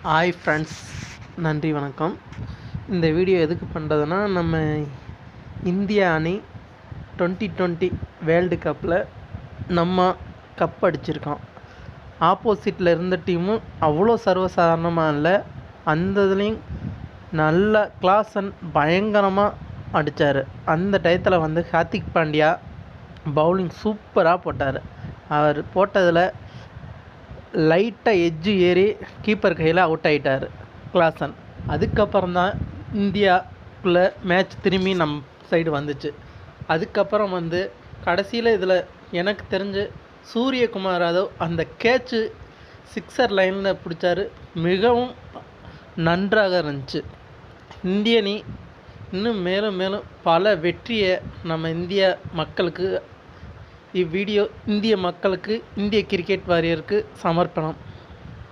Hi friends, நன்றி வணக்கம். இந்த வீடியோ எதுக்கு பண்ணுறதுன்னா, நம்ம இந்தியா அணி 2020 வேர்ல்டு கப்பில் நம்ம கப் அடிச்சிருக்கோம். ஆப்போசிட்டில் இருந்த டீமும் அவ்வளோ சர்வசாதாரணமாக இல்லை. அந்த இதுலேயும் நல்ல கிளாசன் பயங்கரமாக அடித்தார். அந்த டயத்தில் வந்து ஹார்திக் பாண்டியா பவுலிங் சூப்பராக போட்டார். அவர் போட்டதில் லைட்டாக எட்ஜு ஏறி கீப்பர் கையில் அவுட் ஆகிட்டார் கிளாசன். அதுக்கப்புறம் தான் இந்தியாவுக்குள்ளே மேட்ச் திரும்பி நம் சைடு வந்துச்சு. அதுக்கப்புறம் வந்து கடைசியில் இதில் எனக்கு தெரிஞ்சு சூரியகுமார் யாதவ் அந்த கேட்சு சிக்ஸர் லைனில் பிடிச்சாரு. மிகவும் நன்றாக இருந்துச்சு. இந்திய அணி இன்னும் மேலும் மேலும் பல வெற்றியை நம்ம இந்திய மக்களுக்கு இந்திய மக்களுக்கு, இந்திய கிரிக்கெட் வாரியருக்கு சமர்ப்பணம்.